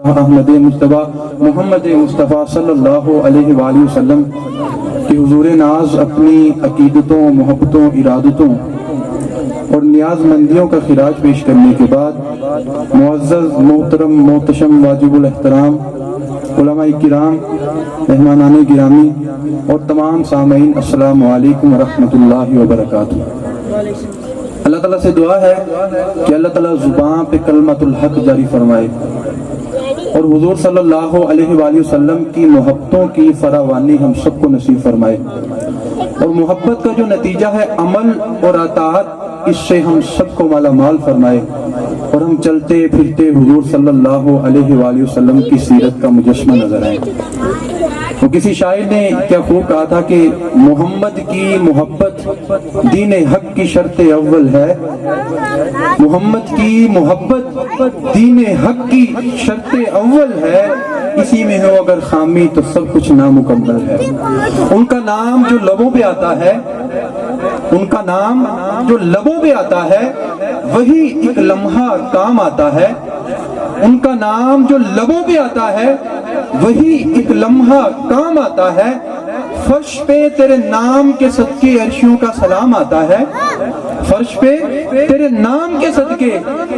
احمد مصطفیٰ محمد مصطفیٰ صلی اللہ علیہ وآلہ وسلم کہ حضور ناز اپنی عقیدتوں، محبتوں، ارادتوں اور نیاز مندیوں کا خراج پیش کرنے کے بعد معزز، محترم، محتشم، واجب الاحترام علماء کرام، مہمانان گرامی اور تمام سامعین، السلام علیکم ورحمۃ اللہ وبرکاتہ۔ اللہ تعالیٰ سے دعا ہے کہ اللہ تعالیٰ زبان پہ کلمۃ الحق جاری فرمائے اور حضور صلی اللہ علیہ وآلہ وسلم کی محبتوں کی فراوانی ہم سب کو نصیب فرمائے، اور محبت کا جو نتیجہ ہے عمل اور اطاعت، اس سے ہم سب کو مالا مال فرمائے اور ہم چلتے پھرتے حضور صلی اللہ علیہ وآلہ وسلم کی سیرت کا مجسمہ نظر آئے۔ تو کسی شاعر نے کیا خوب کہا تھا کہ محمد کی محبت دین حق کی شرط اول ہے، محمد کی محبت دین حق کی شرط اول ہے، اسی میں ہو اگر خامی تو سب کچھ نامکمل ہے۔ ان کا نام جو لبوں پہ آتا ہے، ان کا نام جو لبوں پہ آتا ہے وہی ایک لمحہ کام آتا ہے، ان کا نام جو لبوں پہ آتا ہے وہی ایک لمحہ کام آتا ہے۔ فرش پہ تیرے نام کے صدقے عرشیوں کا سلام آتا ہے، فرش پہ تیرے نام کے صدقے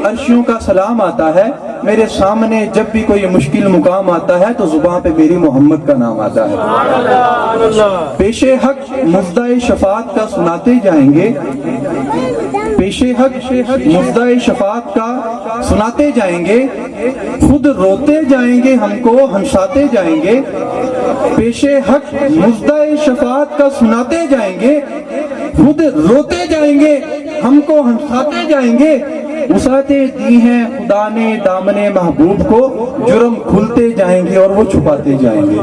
عرشیوں کا سلام آتا ہے۔ میرے سامنے جب بھی کوئی مشکل مقام آتا ہے تو زبان پہ میری محمد کا نام آتا ہے۔ پیش حق مفدہ شفاعت کا سناتے جائیں گے، پیش حق مفدہ شفاعت کا سناتے جائیں گے، خود روتے جائیں گے، ہم کو ہنساتے جائیں گے۔ پیش حق مفدہ شفاعت کا سناتے جائیں گے، خود روتے جائیں گے، ہم کو ہنساتے جائیں گے۔ وسعتیں دی ہیں خدا نے دامن محبوب کو، جرم کھلتے جائیں گے اور وہ چھپاتے جائیں گے۔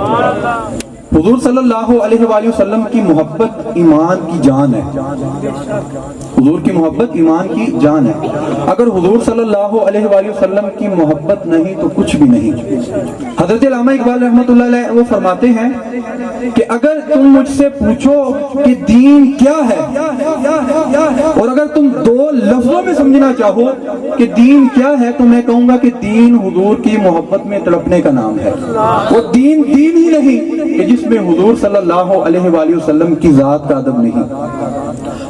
حضور صلی اللہ علیہ وآلہ وسلم کی محبت ایمان کی جان ہے، حضور کی محبت ایمان کی جان ہے۔ اگر حضور صلی اللہ علیہ وآلہ وسلم کی محبت نہیں تو کچھ بھی نہیں۔ حضرت علامہ اقبال رحمۃ اللہ علیہ وہ فرماتے ہیں کہ اگر تم مجھ سے پوچھو کہ دین کیا ہے، اور اگر تم دو لفظوں میں سمجھنا چاہو کہ دین کیا ہے، تو میں کہوں گا کہ دین حضور کی محبت میں تڑپنے کا نام ہے۔ وہ دین دین ہی نہیں کہ جس میں حضور صلی اللہ علیہ وآلہ وسلم کی ذات کا ادب نہیں۔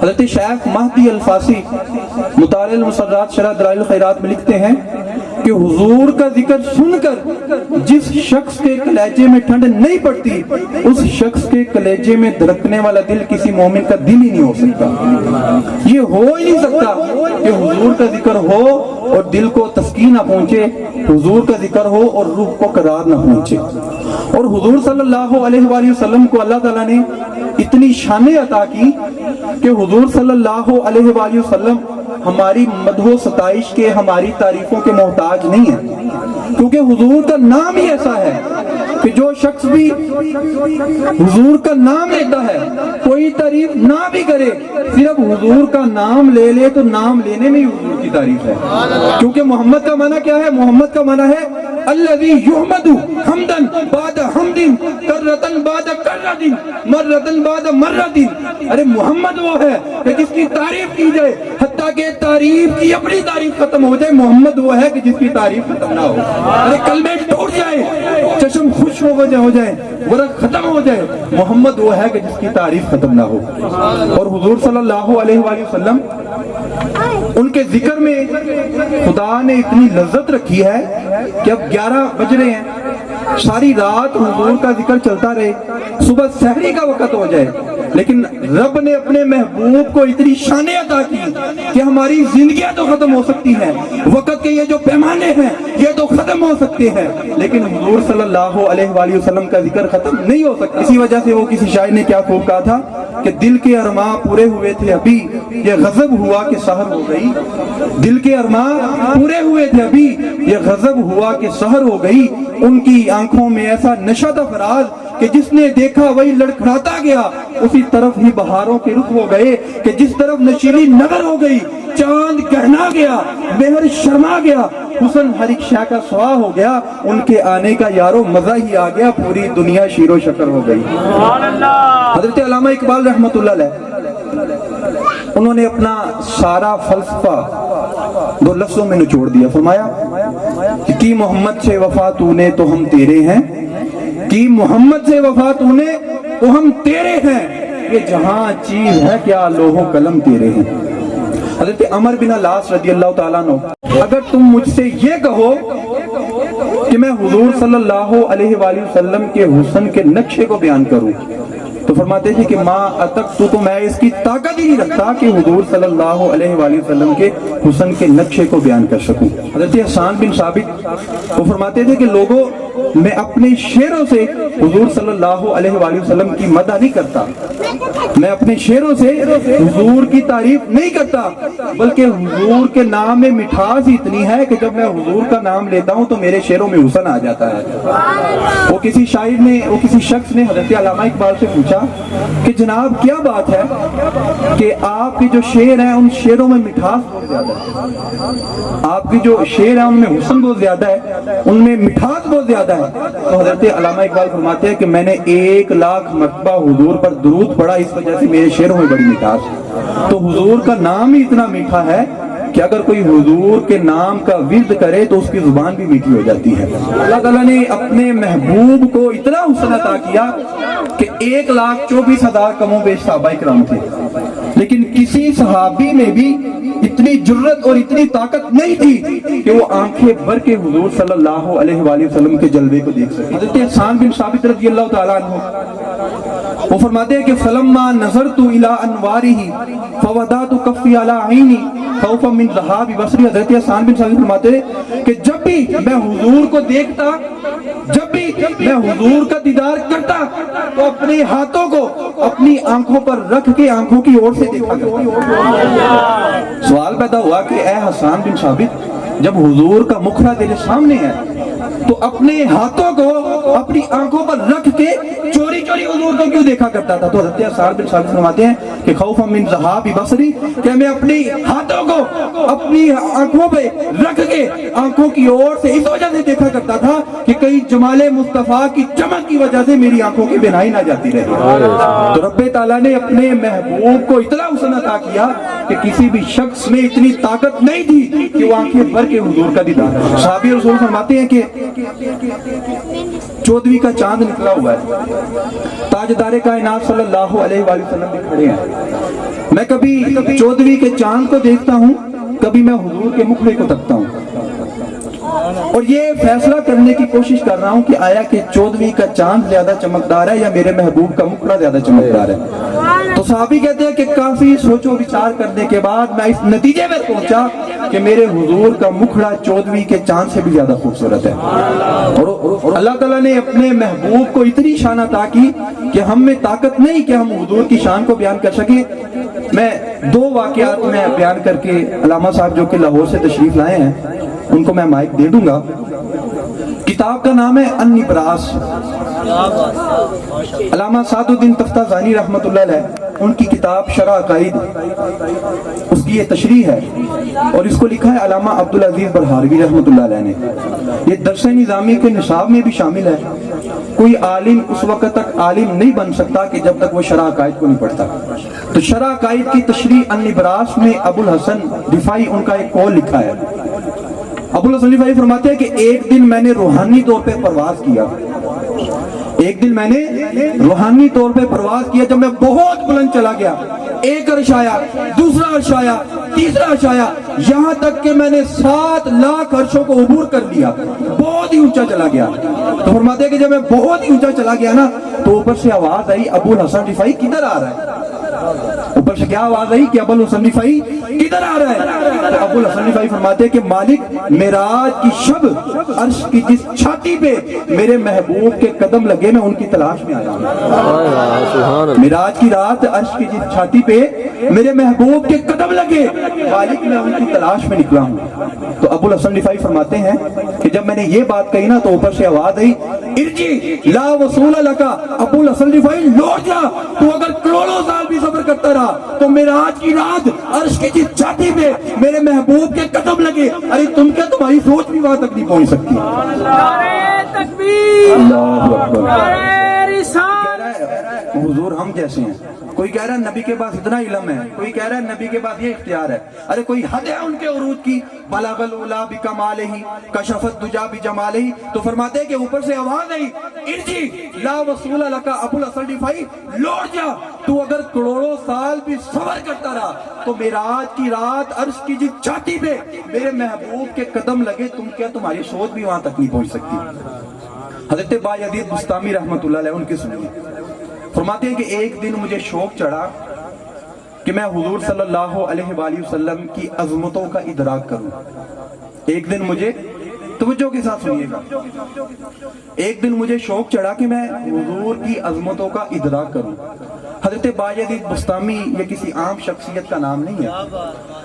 حضرت شیخ مہدی الفاسی مطالع المسرات شرح دلائل الخیرات میں لکھتے ہیں کہ حضور کا ذکر سن کر جس شخص کے کلیجے میں ٹھنڈ نہیں پڑتی، اس شخص کے کلیجے میں دھڑکنے والا دل کسی مومن کا دل ہی نہیں ہو سکتا۔ یہ ہو ہی نہیں سکتا کہ حضور کا ذکر ہو اور دل کو تسکین نہ پہنچے، حضور کا ذکر ہو اور روح کو قرار نہ پہنچے۔ اور حضور صلی اللہ علیہ وآلہ وسلم کو اللہ تعالیٰ نے اتنی شان عطا کی کہ حضور صلی اللہ علیہ وآلہ وسلم ہماری مدح و ستائش کے، ہماری تعریفوں کے محتاج نہیں ہے، کیونکہ حضور کا نام ہی ایسا ہے کہ جو شخص بھی حضور کا نام لیتا ہے، کوئی تعریف نہ بھی کرے، صرف حضور کا نام لے لے تو نام لینے میں ہی حضور کی تعریف ہے۔ کیونکہ محمد کا معنی کیا ہے؟ محمد کا معنی ہے الذی یحمد حمدا بعد حمد، کرۃ بعد کرۃ، مرۃ بعد مرۃ۔ ارے محمد وہ ہے کہ جس کی تعریف کی جائے حتیٰ کہ تعریف کی اپنی تعریف ختم ہو جائے۔ محمد وہ ہے کہ جس کی تعریف ختم نہ ہو۔ ارے کلمے ٹوٹ جائے، چشم خوش ہو جائے، ورق ختم ہو جائے، محمد وہ ہے کہ جس کی تعریف ختم نہ ہو۔ اور حضور صلی اللہ علیہ وآلہ وسلم، ان کے ذکر میں خدا نے اتنی لذت رکھی ہے کہ اب 11 بج رہے ہیں، ساری رات حضور کا ذکر چلتا رہے، صبح سحری کا وقت ہو جائے، لیکن رب نے اپنے محبوب کو اتنی شان عطا کی کہ ہماری زندگیاں تو ختم ہو سکتی ہیں، وقت کے یہ جو پیمانے ہیں یہ تو ختم ہو سکتے ہیں، لیکن حضور صلی اللہ علیہ وآلہ وسلم کا ذکر ختم نہیں ہو سکتا۔ اسی وجہ سے وہ کسی شاعر نے کیا خوب کہا تھا کہ دل کے ارماں پورے ہوئے تھے ابھی، یہ غضب ہوا کہ سحر ہو گئی۔ دل کے ارماں پورے ہوئے تھے ابھی، یہ غضب ہوا کہ سحر ہو گئی۔ ان کی آنکھوں میں ایسا نشہ تھا فراز کہ جس نے دیکھا وہی لڑکھڑاتا گیا، اسی طرف ہی بہاروں کے رخ ہو گئے کہ جس طرف نشیلی نظر ہو گئی، چاند گہنا گیا، مہر شرما گیا، حسن ہر ایک شے کا سوا ہو گیا، ان کے آنے کا یارو مزہ ہی آ گیا، پوری دنیا شیر و شکر ہو گئی۔ حضرت علامہ اقبال رحمۃ اللہ علیہ انہوں نے اپنا سارا فلسفہ دو لفظوں میں نچوڑ دیا، فرمایا کہ کی محمد سے وفا تو نے تو ہم تیرے ہیں، کی محمد سے وفا تو نے تو ہم تیرے ہیں، یہ جہاں چیز ہے کیا لوح و قلم تیرے ہیں۔ حضرت عمر بن العاص رضی اللہ تعالیٰ عنہ، اگر تم مجھ سے یہ کہو کہ میں حضور صلی اللہ علیہ وآلہ وسلم کے حسن کے نقشے کو بیان کروں تو فرماتے تھے کہ ماں اتک تو میں اس کی طاقت ہی نہیں رکھتا کہ حضور صلی اللہ علیہ وآلہ وسلم کے حسن کے نقشے کو بیان کر سکوں۔ حضرت حسان بن ثابت وہ فرماتے تھے کہ لوگوں میں اپنے شعروں سے حضور صلی اللہ علیہ وآلہ وسلم کی مدح نہیں کرتا، میں اپنے شعروں سے حضور کی تعریف نہیں کرتا، بلکہ حضور کے نام میں مٹھاس ہی اتنی ہے کہ جب میں حضور کا نام لیتا ہوں تو میرے شعروں میں حسن آ جاتا ہے۔ وہ کسی شاعر نے، وہ کسی شخص نے حضرت علامہ اقبال سے پوچھا کہ جناب کیا بات ہے کہ آپ کے جو شعر ہیں ان شعروں میں مٹھاس بہت زیادہ ہے، آپ کی جو شعر ہیں ان میں حسن بہت زیادہ ہے، ان میں مٹھاس بہت زیادہ ہے۔ تو حضرت علامہ اقبال فرماتے ہیں کہ میں نے 1,00,000 مرتبہ حضور پر درود پڑھا، اس وجہ سے میرے شعروں میں بڑی مٹھاس ہے۔ تو حضور کا نام ہی اتنا میٹھا ہے کہ اگر کوئی حضور کے نام کا ورد کرے تو اس کی زبان بھی میٹھی ہو جاتی ہے۔ اللہ تعالیٰ نے اپنے محبوب کو اتنا حسن عطا کیا کہ 1,24,000 کم و بیش صحابہ کرام تھے، لیکن کسی صحابی میں بھی اتنی جرت اور اتنی طاقت نہیں تھی کہ وہ آنکھیں بھر کے حضور صلی اللہ علیہ وآلہ وسلم کے جلوے کو دیکھ سکے۔ حضرت حسان بن ثابت رضی اللہ تعالیٰ عنہ وہ فرماتے ہیں کہ فلما نظرت الی انوارہ فوضعت کفی علی عینی خوفا من ذہاب بصری۔ حضرت حسان بن ثابت فرماتے ہیں کہ جب بھی میں حضور کو دیکھتا، جب بھی میں حضور کا دیدار کرتا تو اپنے ہاتھوں کو اپنی آنکھوں پر رکھ کے آنکھوں کی اور سے دیکھا کرتا۔ سوال پیدا ہوا کہ اے حسان بن ثابت، جب حضور کا مکھڑا تیرے سامنے ہے تو اپنے ہاتھوں کو اپنی آنکھوں پر رکھ کے چوری چوری حضور کو کیوں دیکھا کرتا تھا؟ تو حضرت حسان بن ثابت فرماتے ہیں کہ خوفا من ذہاب بصری، کہ میں اپنی ہاتھوں کو اپنی آنکھوں پہ رکھ کے آنکھوں کی اور سے اس وجہ سے دیکھا کرتا تھا کہ کئی جمال مصطفیٰ کی چمک کی وجہ سے میری آنکھوں کی بینائی نہ جاتی رہے۔ تو رب تعالیٰ نے اپنے محبوب کو اتنا حسن عطا کیا کہ کسی بھی شخص میں اتنی طاقت نہیں تھی کہ وہ آنکھیں بھر کے حضور کا دیدار۔ صحابی رسول فرماتے ہیں کہ 14ویں کا چاند نکلا ہوا ہے، تاجدار کائنات صلی اللہ علیہ وآلہ وسلم بھی کھڑے ہیں، میں کبھی 14ویں کے چاند کو دیکھتا ہوں، کبھی میں حضور کے مکھڑے کو تکتا ہوں اور یہ فیصلہ کرنے کی کوشش کر رہا ہوں کہ آیا کہ 14ویں کا چاند زیادہ چمکدار ہے یا میرے محبوب کا مکھڑا زیادہ چمکدار ہے۔ تو صحابی کہتے ہیں کہ کافی سوچ و بچار کرنے کے بعد میں اس نتیجے میں پہنچا کہ میرے حضور کا مکھڑا 14ویں کے چاند سے بھی زیادہ خوبصورت ہے۔ اور اللہ تعالیٰ نے اپنے محبوب کو اتنی شان عطا کی کہ ہم میں طاقت نہیں کہ ہم حضور کی شان کو بیان کر سکیں۔ میں 2 واقعات میں بیان کر کے علامہ صاحب جو کہ لاہور سے تشریف لائے ہیں ان کو میں مائک دے دوں گا۔ کتاب کا نام ہے النبراس، علامہ سعد الدین تفتازانی رحمۃ اللہ علیہ ان کی کتاب شرح عقائد، اس کی یہ تشریح ہے اور اس کو لکھا ہے علامہ عبدالعزیز برہاروی رحمۃ اللہ علیہ نے۔ یہ درس نظامی کے نصاب میں بھی شامل ہے۔ کوئی عالم اس وقت تک عالم نہیں بن سکتا کہ جب تک وہ شرح عقائد کو نہیں پڑھتا۔ تو شرح عقائد کی تشریح النبراس میں ابو الحسن رفاعی ان کا ایک قول لکھا ہے۔ ابو الحسن رفاعی فرماتے ہیں کہ ایک دن میں نے روحانی طور پہ پرواز کیا، ایک دن میں نے روحانی طور پہ پرواز کیا، جب میں بہت بلند چلا گیا، ایک عرش آیا، دوسرا عرش آیا، تیسرا عرش آیا، یہاں تک کہ میں نے 7 لاکھ عرشوں کو عبور کر لیا، بہت ہی اونچا چلا گیا۔ تو فرماتے ہیں کہ جب میں بہت ہی اونچا چلا گیا نا تو اوپر سے آواز آئی ابو الحسن رفاعی کدھر آ رہا ہے؟ اوپر سے کیا آواز آئی کہ ابو الحسن رفاعی کدھر آ رہا ہے؟ تو ابو الحسن رفاعی فرماتے ہیں کہ مالک معراج کی شب عرش کی جس چھاتی پہ میرے محبوب کے قدم لگے میں ان کی تلاش میں آیا ہوں۔ معراج کی رات عرش کی جس چھاتی پہ میرے محبوب کے قدم لگے، مالک میں ان کی تلاش میں نکلا ہوں۔ تو ابو الحسن رفاعی فرماتے ہیں کہ جب میں نے یہ بات کہی نا تو اوپر سے آواز آئی ارجی لا وصول لکا، ابو الحسن رفاعی لوٹ جا، تو اگر کروڑوں سال بھی صبر کرتا رہا تو معراج کی رات عرش کی جس چھاتی پہ میرے محبوب کے قدم لگے، ارے تم کیا تمہاری سوچ بھی وہاں تک نہیں پہنچ سکتی۔ اللہ اکبر۔ حضور ہم جیسے ہیں، کوئی کہہ رہا ہے نبی کے پاس اتنا علم ہے، کوئی کہہ رہا ہے نبی کے پاس یہ اختیار ہے. ارے کوئی حد ہے ان کے عروج کی؟ بلغ العلا بکمالہ کشف الدجا بجمالہ. تو فرماتے ہیں کہ اوپر سے آواز آئی ارجی لا وصول لک ابو الاسد ڈیفائی، لوٹ جا، تو اگر کروڑوں سال بھی صبر کرتا رہا تو معراج کی رات عرش کی جس چھاتی پہ میرے محبوب کے قدم لگے، تم کیا تمہاری سوچ بھی وہاں تک نہیں پہنچ سکتی. حضرت بایزید بسطامی رحمۃ اللہ علیہ ان کی سنیے، فرماتے ہیں کہ ایک دن مجھے شوق چڑھا کہ میں حضور صلی اللہ علیہ وآلہ وسلم کی عظمتوں کا ادراک کروں. ایک دن مجھے، توجہ کے ساتھ سنیے گا، ایک دن مجھے شوق چڑھا کہ میں حضور کی عظمتوں کا ادراک کروں. حضرت بایزید بسطامی یہ کسی عام شخصیت کا نام نہیں ہے.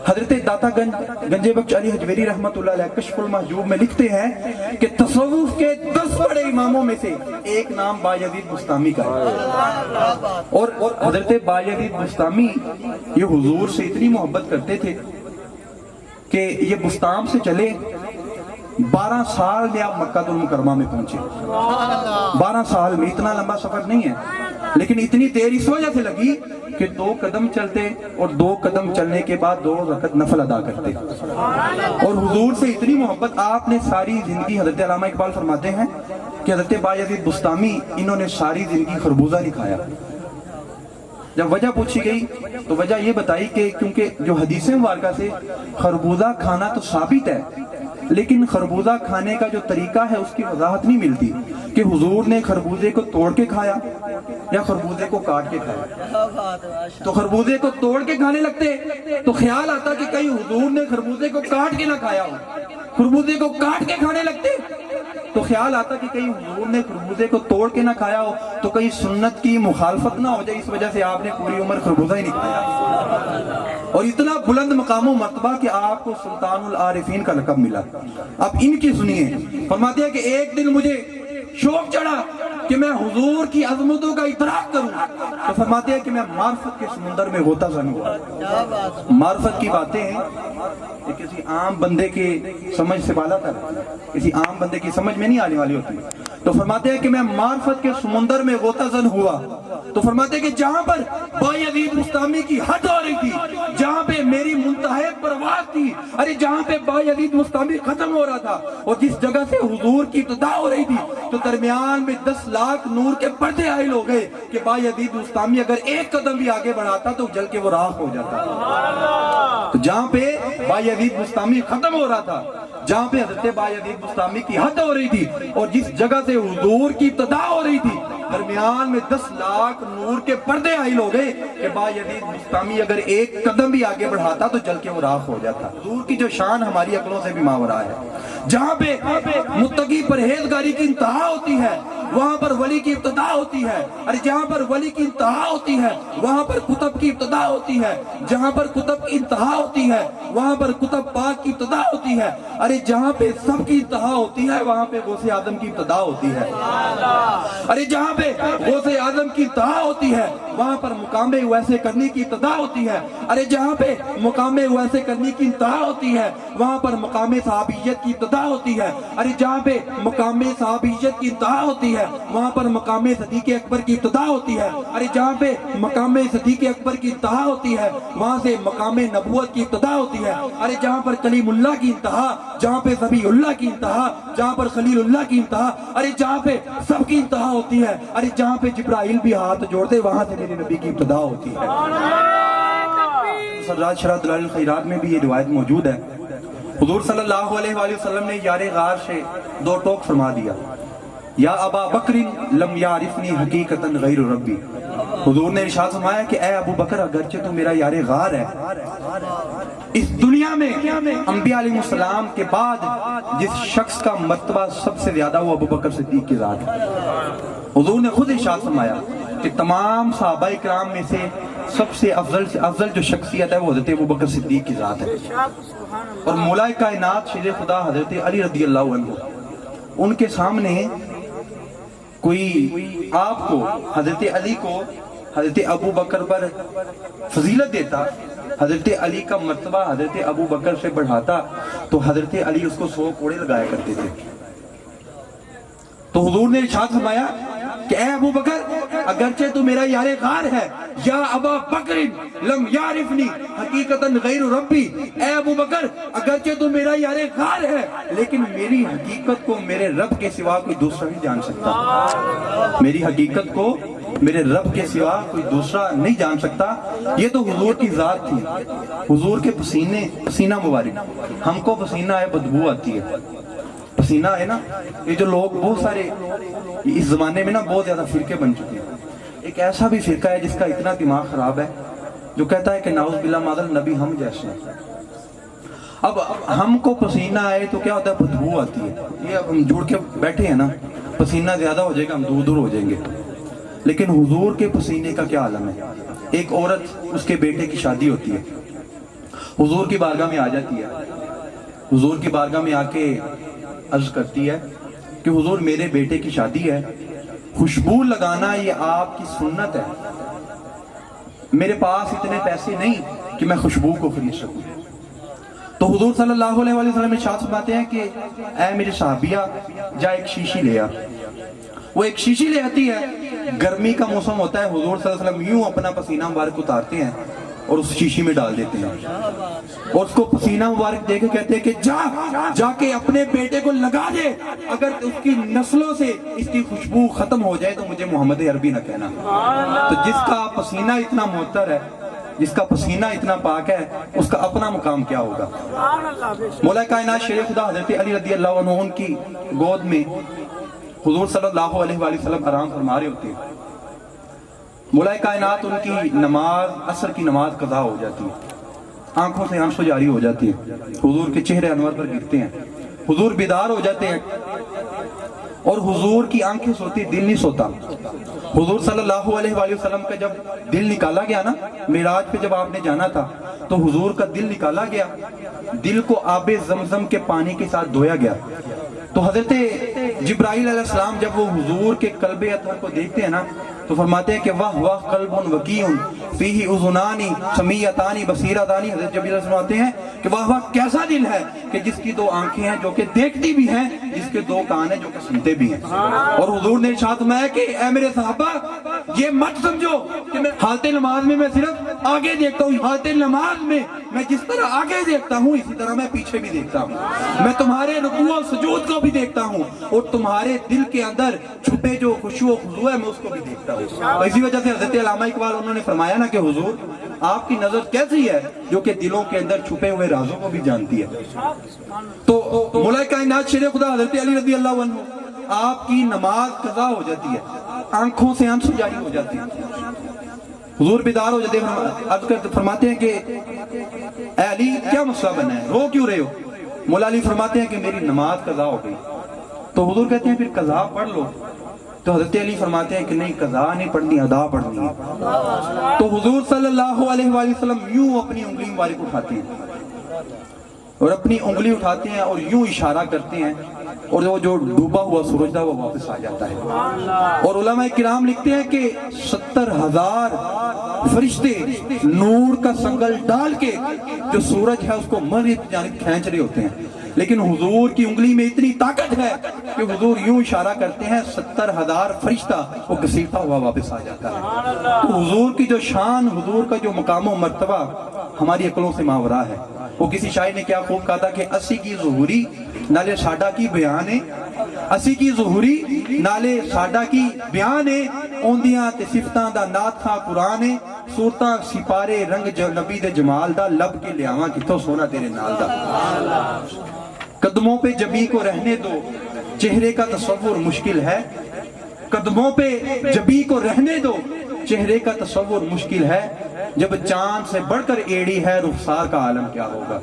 حضرت داتا گنج بخش علی حجویری رحمۃ اللہ علیہ کشف المحجوب میں لکھتے ہیں کہ تصوف کے 10 بڑے اماموں میں سے ایک نام بایزید بسطامی کا ہے. اور حضرت بایزید بسطامی یہ حضور سے اتنی محبت کرتے تھے کہ یہ بسطام سے چلے 12 سال میں آپ مکہ المکرمہ میں پہنچے. 12 سال میں، اتنا لمبا سفر نہیں ہے، لیکن اتنی دیر اس وجہ سے لگی کہ 2 قدم چلتے اور 2 قدم چلنے کے بعد 2 رکعت نفل ادا کرتے. اور حضور سے اتنی محبت، آپ نے ساری زندگی، حضرت علامہ اقبال فرماتے ہیں کہ حضرت بایزید بسطامی انہوں نے ساری زندگی خربوزہ نہیں کھایا. جب وجہ پوچھی گئی تو وجہ یہ بتائی کہ کیونکہ جو حدیث مبارکہ سے خربوزہ کھانا تو ثابت ہے، لیکن خربوزہ کھانے کا جو طریقہ ہے اس کی وضاحت نہیں ملتی کہ حضور نے خربوزے کو توڑ کے کھایا یا خربوزے کو کاٹ کے کھایا. تو خربوزے کو توڑ کے کھانے لگتے تو خیال آتا کہ کہیں حضور نے خربوزے کو کاٹ کے نہ کھایا ہو. خربوزے کو کاٹ کے کھانے لگتے تو خیال آتا کہ کہیں حضور نے خربوزے کو توڑ کے نہ کھایا ہو تو کہیں سنت کی مخالفت نہ ہو جائے، اس وجہ سے آپ نے پوری عمر خربوزہ ہی نہیں کھایا. اور اتنا بلند مقام و مرتبہ کہ آپ کو سلطان العارفین کا لقب ملا. اب ان کی سنیے، فرماتے ہیں کہ ایک دن مجھے شوق چڑھا کہ میں حضور کی عظمتوں کا ادراک کروں. تو فرماتے ہیں کہ میں معرفت کے سمندر میں غوطہ زن ہوا. معرفت کی باتیں یہ کسی عام بندے کے سمجھ سے بالا تر، کسی عام بندے کی سمجھ میں نہیں آنے والی ہوتی. تو فرماتے ہیں کہ میں معرفت کے سمندر میں غوطہ زن ہوا. تو فرماتے ہیں کہ جہاں پر بایزید بسطامی کی حد ہو رہی تھی، جہاں پہ میری منتہا پرواز تھی، ارے جہاں پہ بایزید بسطامی ختم ہو رہا تھا اور جس جگہ سے حضور کی ابتدا ہو رہی تھی، تو درمیان میں 10 لاکھ نور کے پردے عائل ہو گئے کہ بایزید بسطامی اگر ایک قدم بھی آگے بڑھاتا تو جل کے وہ راکھ ہو جاتا. تو جہاں پہ بایزید بسطامی ختم ہو رہا تھا، جہاں پہ حضرت بایزید بسطامی کی حد ہو رہی تھی اور جس جگہ سے حضور کی ابتدا ہو رہی تھی، درمیان میں 10 لاکھ نور کے پردے عائل ہو گئے کہ بایزید بسطامی اگر ایک قدم بھی آگے بڑھاتا تو جل کے وہ راکھ ہو جاتا. حضور کی جو شان ہماری عقلوں سے بھی ماورا ہے. جہاں پہ متقی پرہیزگاری کی انتہا ہوتی ہے وہاں پر ولی کی ابتدا ہوتی ہے. ارے جہاں پر ولی کی انتہا ہوتی ہے وہاں پر کتب کی ابتدا ہوتی ہے. جہاں پر کتب کی انتہا ہوتی ہے وہاں پر کتب پاک کی ابتدا ہوتی ہے. ارے جہاں پہ سب کی انتہا ہوتی ہے وہاں پہ غوث اعظم کی ابتدا ہوتی ہے. ارے جہاں پہ غوث اعظم کی انتہا ہوتی ہے وہاں پر مقام ویسے کرنے کی ابتدا ہوتی ہے. ارے جہاں پہ مقام ویسے کرنے کی انتہا ہوتی ہے وہاں پر مقام صحابیت کی ابتدا ہوتی ہے. ارے جہاں پہ مقام صحابیت کی انتہا ہوتی ہے وہاں پر مقام صدیق اکبر کی ابتدا ہوتی ہے. ارے جہاں پہ مقام صدیق اکبر کی انتہا ہوتی ہے وہاں سے مقام نبوت کی ابتدا ہوتی ہے. ارے جہاں پر کلیم اللہ کی انتہا، جہاں پہ ذبیح اللہ کی انتہا، جہاں پر خلیل اللہ کی انتہا، ارے جہاں پہ سب کی انتہا ہوتی ہے. ارے جہاں پہ جبرائیل بھی ہاتھ جوڑتے وہاں سے میرے نبی کی ابتدا ہوتی ہے. سراج شرح دلائل الخیرات میں بھی یہ روایت موجود ہے. حضور صلی اللہ علیہ وآلہ وسلم نے یار غار سے 2 ٹوک فرما دیا، یا ابا بکر لم یعرفنی حقیقتاً غیر ربی. حضور نے ارشاد فرمایا کہ اے ابو بکر اگرچہ تو میرا یار غار ہے، اس دنیا میں انبیاء علیہ السلام کے بعد جس شخص کا مرتبہ سب سے زیادہ وہ ابو بکر صدیق کی ذات ہے. حضور نے خود ارشاد فرمایا کہ تمام صحابہ کرام میں سے سب سے افضل جو شخصیت ہے وہ حضرت ابو بکر صدیق کی ذات ہے. اور مولا کائنات شیر خدا حضرت علی رضی اللہ عنہ، ان کے سامنے کوئی آپ کو، حضرت علی کو حضرت ابو بکر پر فضیلت دیتا، حضرت علی کا مرتبہ حضرت ابو بکر سے بڑھاتا تو حضرت علی اس کو 100 کوڑے لگایا کرتے تھے. تو حضور نے ارشاد فرمایا کہ اے ابو بکر اگرچہ تو میرا یار غار ہے یا ابا بکر لم یعرفنی حقیقتاً غیر ربی، اے ابو بکر اگرچہ تو میرا یار غار ہے لیکن میری حقیقت کو میرے رب کے سوا کوئی دوسرا نہیں جان سکتا، میری حقیقت کو میرے رب کے سوا کوئی دوسرا نہیں جان سکتا۔ یہ تو حضور کی ذات تھی، حضور کے پسینہ مبارک، ہم کو پسینہ ہے بدبو آتی ہے، پسینہ ہے نا، یہ جو لوگ بہت سارے اس زمانے میں نا بہت زیادہ فرقے بن چکے ہیں، ایک ایسا بھی فرقہ ہے جس کا اتنا دماغ خراب ہے جو کہتا ہے کہ نعوذ باللہ معاذ نبی ہم جیسے ہیں۔ اب ہم کو پسینہ آئے تو کیا ہوتا ہے، بدبو آتی ہے، یہ اب ہم جڑ کے بیٹھے ہیں نا، پسینہ زیادہ ہو جائے گا ہم دور دور ہو جائیں گے، لیکن حضور کے پسینے کا کیا عالم ہے۔ ایک عورت اس کے بیٹے کی شادی ہوتی ہے، حضور کی بارگاہ میں آ جاتی ہے، حضور کی بارگاہ میں آ کے عرض کرتی ہے کہ حضور میرے بیٹے کی شادی ہے، خوشبو لگانا یہ آپ کی سنت ہے، میرے پاس اتنے پیسے نہیں کہ میں خوشبو کو خرید سکوں۔ تو حضور صلی اللہ علیہ وسلم ارشاد فرماتے ہیں کہ اے میرے صحابیہ جا ایک شیشی لے آ۔ وہ ایک شیشی لے آتی ہے، گرمی کا موسم ہوتا ہے، حضور صلی اللہ علیہ وسلم یوں اپنا پسینہ مبارک اتارتے ہیں اور اس شیشی میں ڈال دیتے ہیں اور اس کو پسینہ مبارک دے کے کہتے ہیں کہ جا کے اپنے بیٹے کو لگا دے، اگر اس کی نسلوں سے اس کی خوشبو ختم ہو جائے تو مجھے محمد عربی نہ کہنا۔ تو جس کا پسینہ اتنا معطر ہے، جس کا پسینہ اتنا پاک ہے، اس کا اپنا مقام کیا ہوگا۔ مولا کائنات شیر خدا حضرت علی رضی اللہ عنہ ان کی گود میں حضور صلی اللہ علیہ وآلہ وسلم آرام فرما رہے ہوتے ہیں، مولا کائنات ان کی نماز عصر کی نماز قضا ہو جاتی ہے، آنکھوں سے آنسو جاری ہو جاتی ہے، حضور کے چہرے انور پر گرتے ہیں، حضور بیدار ہو جاتے ہیں اور حضور کی آنکھیں سوتی، دل نہیں سوتا۔ حضور صلی اللہ علیہ وآلہ وسلم کا جب دل نکالا گیا نا، معراج پہ جب آپ نے جانا تھا تو حضور کا دل نکالا گیا، دل کو آب زمزم کے پانی کے ساتھ دھویا گیا۔ تو حضرت جبرائیل علیہ السلام جب وہ حضور کے قلب اطہر کو دیکھتے ہیں نا تو فرماتے ہیں کہ واہ واہ قلب وکیع فیہ اذنانی سمیعتانی بصیرتانی۔ حضرت جبرائیل فرماتے ہیں کہ واہ واہ کیسا دل ہے کہ جس کی دو آنکھیں ہیں جو کہ دیکھتی بھی ہیں، جس کے دو کان ہیں جو کہ سنتے بھی ہیں۔ اور حضور نے ارشاد فرمایا کہ اے میرے صحابہ یہ مت سمجھو کہ میں حالت نماز میں صرف آگے دیکھتا ہوں، حالت نماز میں جس طرح آگے دیکھتا ہوں اسی طرح میں پیچھے بھی دیکھتا ہوں، میں تمہارے رکوع و سجود کو بھی دیکھتا ہوں اور تمہارے دل کے اندر چھپے جو خشوع و خضوع ہے میں اس کو بھی دیکھتا ہوں۔ تو اسی وجہ سے حضرت علامہ اقبال انہوں نے فرمایا نا کہ حضور آپ کی نظر کیسی ہے جو کہ دلوں کے اندر چھپے ہوئے رازوں کو بھی جانتی ہے۔ تو مولا کائنات شیر خدا حضرت علی رضی اللہ عنہ آپ کی نماز قضا ہو جاتی ہے، آنکھوں سے آنسو جاری ہو جاتے ہیں، حضور بیدار ہو جاتے ہیں، فرماتے ہیں کہ اے علی کیا مسئلہ بنا ہے، رو کیوں رہے ہو؟ مولا علی فرماتے ہیں کہ میری نماز قضا ہو گئی۔ تو حضور کہتے ہیں پھر قضا پڑھ لو۔ تو حضرت علی فرماتے ہیں کہ نہیں قضا نہیں پڑھنی، ادا پڑھنی ہے۔ تو حضور صلی اللہ علیہ وآلہ وسلم یوں اپنی انگلی مبارک اٹھاتے ہیں اور اپنی انگلی اٹھاتے ہیں اور یوں اشارہ کرتے ہیں اور وہ جو ڈوبا ہوا سورج تھا وہ واپس آ جاتا ہے۔ اور علماء کرام لکھتے ہیں کہ 70,000 فرشتے نور کا سنگل ڈال کے جو سورج ہے اس کو مغرب کی جانب کھینچ رہے ہوتے ہیں، لیکن حضور کی انگلی میں اتنی طاقت ہے کہ حضور یوں اشارہ کرتے ہیں 70,000 فرشتہ وہ گھسیٹتا ہوا واپس آ جاتا ہے۔ تو حضور کی جو شان، حضور کا جو مقام و مرتبہ ہماری عقلوں سے ماورا ہے۔ وہ کسی شاعر نے کیا خوب کہا تھا کہ اسی کی ظہوری نالے ساڈا کی بیان ہے، اسی کی ظہوری نالے ساڈا کی بیان ہے، اوندیاں تے صفتاں دا نات خاں قرآن ہے، صورتاں سپارے رنگ نبی دے جمال دا، لب کے لیاواں کتھوں سونا تیرے نال دا۔ قدموں پہ جبی کو رہنے دو چہرے کا تصور مشکل ہے، قدموں پہ جبی کو رہنے دو چہرے کا تصور مشکل ہے، جب چاند سے بڑھ کر ایڑی ہے رخسار کا عالم کیا ہوگا۔